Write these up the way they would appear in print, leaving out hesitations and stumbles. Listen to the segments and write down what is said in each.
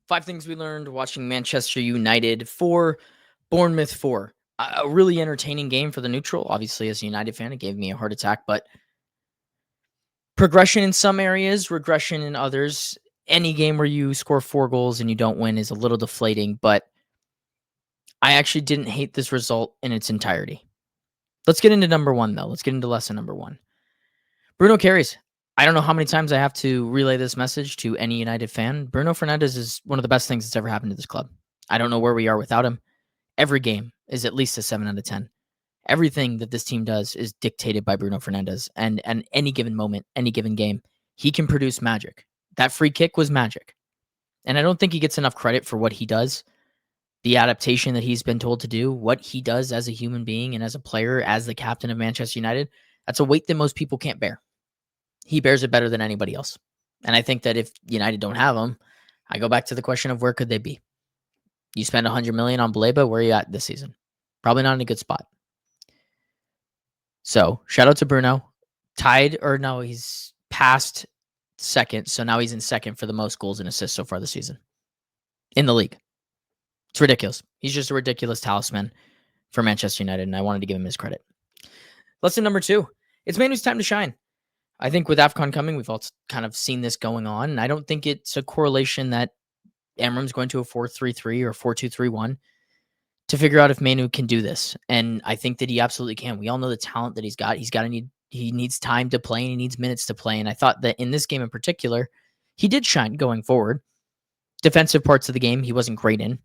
5 things we learned watching Manchester United 4, Bournemouth 4. A really entertaining game for the neutral. Obviously, as a United fan, it gave me a heart attack, but progression in some areas, regression in others. Any game where you score 4 goals and you don't win is a little deflating, but I actually didn't hate this result in its entirety. Let's get into number 1, though. Let's get into lesson number 1. Bruno carries. I don't know how many times I have to relay this message to any United fan. Bruno Fernandes is one of the best things that's ever happened to this club. I don't know where we are without him. Every game is at least a 7 out of 10. Everything that this team does is dictated by Bruno Fernandes. And any given moment, any given game, he can produce magic. That free kick was magic. And I don't think he gets enough credit for what he does, the adaptation that he's been told to do, what he does as a human being and as a player, as the captain of Manchester United. That's a weight that most people can't bear. He bears it better than anybody else. And I think that if United don't have him, I go back to the question of where could they be? You spend $100 million on Baleba, where are you at this season? Probably not in a good spot. So shout out to Bruno. He's past second. So now he's in second for the most goals and assists so far this season in the league. It's ridiculous. He's just a ridiculous talisman for Manchester United, and I wanted to give him his credit. Lesson number 2. It's Manu's time to shine. I think with AFCON coming, we've all kind of seen this going on, and I don't think it's a correlation that Amorim's going to a 4-3-3 or 4-2-3-1 to figure out if Manu can do this. And I think that he absolutely can. We all know the talent that he's got. He needs time to play and he needs minutes to play. And I thought that in this game in particular, he did shine going forward. Defensive parts of the game, he wasn't great in.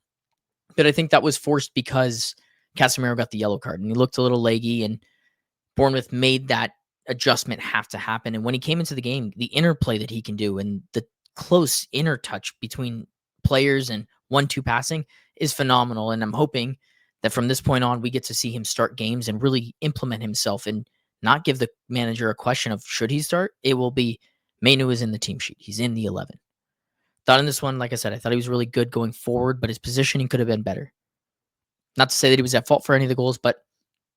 But I think that was forced because Casemiro got the yellow card and he looked a little leggy, and Bournemouth made that adjustment have to happen. And when he came into the game, the interplay that he can do and the close inner touch between players and 1-2 passing is phenomenal. And I'm hoping that from this point on, we get to see him start games and really implement himself and not give the manager a question of should he start. It will be Manu is in the team sheet. He's in the 11. Thought in this one, like I said, I thought he was really good going forward, but his positioning could have been better. Not to say that he was at fault for any of the goals, but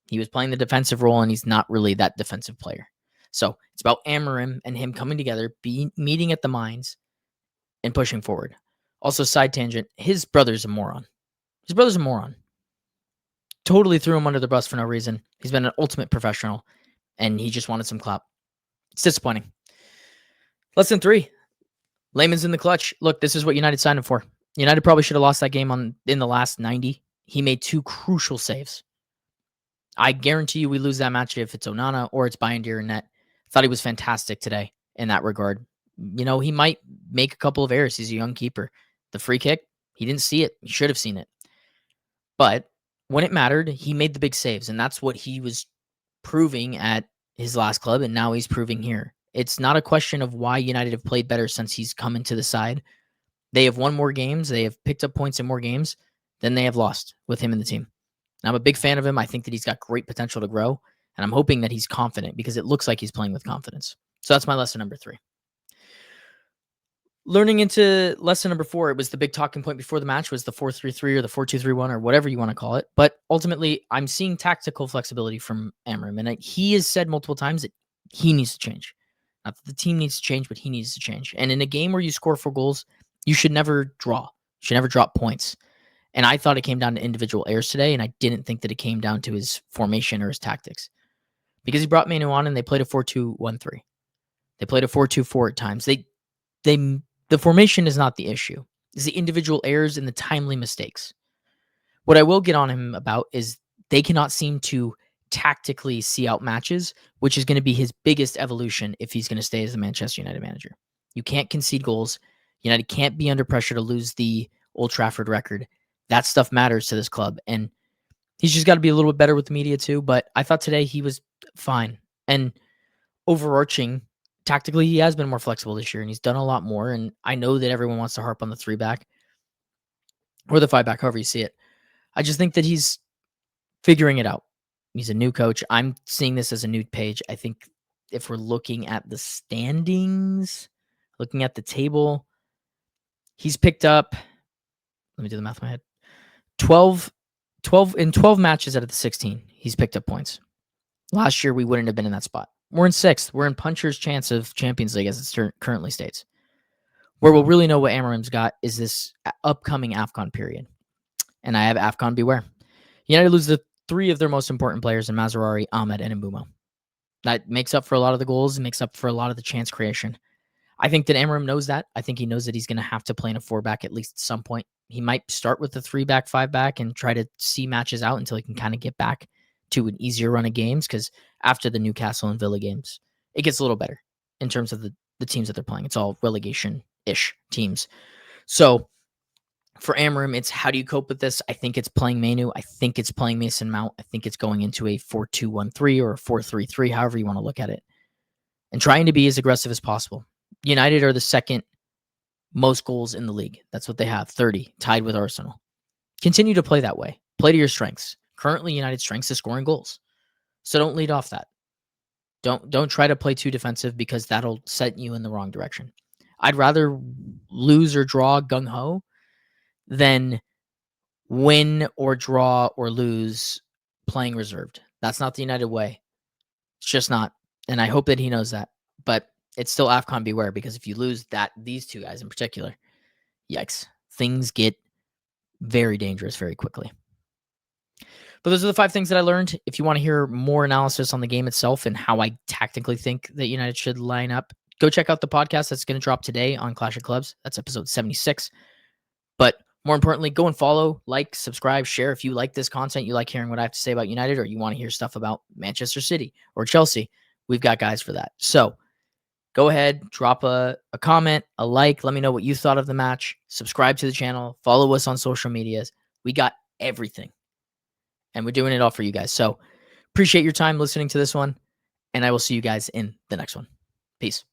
he was playing the defensive role, and he's not really that defensive player. So it's about Amorim and him coming together, meeting at the mines, and pushing forward. Also, side tangent, his brother's a moron. Totally threw him under the bus for no reason. He's been an ultimate professional, and he just wanted some clout. It's disappointing. Lesson 3. Layman's in the clutch. Look, this is what United signed him for. United probably should have lost that game in the last 90. He made 2 crucial saves. I guarantee you we lose that match if it's Onana or it's Bayindir in net. Thought he was fantastic today in that regard. He might make a couple of errors. He's a young keeper. The free kick, he didn't see it. He should have seen it. But when it mattered, he made the big saves, and that's what he was proving at his last club, and now he's proving here. It's not a question of why United have played better since he's come into the side. They have won more games. They have picked up points in more games than they have lost with him in the team. And I'm a big fan of him. I think that he's got great potential to grow, and I'm hoping that he's confident because it looks like he's playing with confidence. So that's my lesson number 3. Learning into lesson number 4, it was the big talking point before the match was the 4-3-3 or the 4-2-3-1 or whatever you want to call it. But ultimately, I'm seeing tactical flexibility from Amorim, and he has said multiple times that he needs to change. Not that the team needs to change, but he needs to change. And in a game where you score 4 goals, you should never draw. You should never drop points. And I thought it came down to individual errors today, and I didn't think that it came down to his formation or his tactics. Because he brought Manu on, and they played a 4-2-1-3. They played a 4-2-4 at times. The formation is not the issue. It's the individual errors and the timely mistakes. What I will get on him about is they cannot seem to tactically see out matches, which is going to be his biggest evolution if he's going to stay as the Manchester United manager. You can't concede goals. United can't be under pressure to lose the Old Trafford record. That stuff matters to this club, and he's just got to be a little bit better with the media too, but I thought today he was fine. And overarching, tactically, he has been more flexible this year, and he's done a lot more, and I know that everyone wants to harp on the 3-back or the 5-back, however you see it. I just think that he's figuring it out. He's a new coach. I'm seeing this as a new page. I think if we're looking at the standings, looking at the table, he's picked up, let me do the math in my head, 12 matches out of the 16, he's picked up points. Last year, we wouldn't have been in that spot. We're in 6th. We're in puncher's chance of Champions League as it currently states. Where we'll really know what Amorim's got is this upcoming AFCON period. And I have AFCON beware. United lose the 3 of their most important players in Mazraoui, Ahmed, and Mbeumo. That makes up for a lot of the goals and makes up for a lot of the chance creation. I think that Amorim knows that. I think he knows that he's going to have to play in a 4-back at least at some point. He might start with a 3-back, 5-back and try to see matches out until he can kind of get back to an easier run of games, because after the Newcastle and Villa games, it gets a little better in terms of the teams that they're playing. It's all relegation-ish teams. So for Amorim, it's how do you cope with this? I think it's playing Mainu. I think it's playing Mason Mount. I think it's going into a 4-2-1-3 or a 4-3-3, however you want to look at it, and trying to be as aggressive as possible. United are the second most goals in the league. That's what they have, 30, tied with Arsenal. Continue to play that way. Play to your strengths. Currently, United's strengths is scoring goals. So don't lead off that. Don't try to play too defensive, because that'll set you in the wrong direction. I'd rather lose or draw gung-ho than win or draw or lose playing reserved. That's not the United way. It's just not. And I hope that he knows that. But it's still AFCON beware, because if you lose these 2 guys in particular, yikes, things get very dangerous very quickly. But those are the 5 things that I learned. If you want to hear more analysis on the game itself and how I tactically think that United should line up, go check out the podcast that's going to drop today on Clash of Clubs. That's episode 76. But more importantly, go and follow, like, subscribe, share. If you like this content, you like hearing what I have to say about United, or you want to hear stuff about Manchester City or Chelsea, we've got guys for that. So go ahead, drop a comment, a like. Let me know what you thought of the match. Subscribe to the channel. Follow us on social medias. We got everything. And we're doing it all for you guys. So appreciate your time listening to this one. And I will see you guys in the next one. Peace.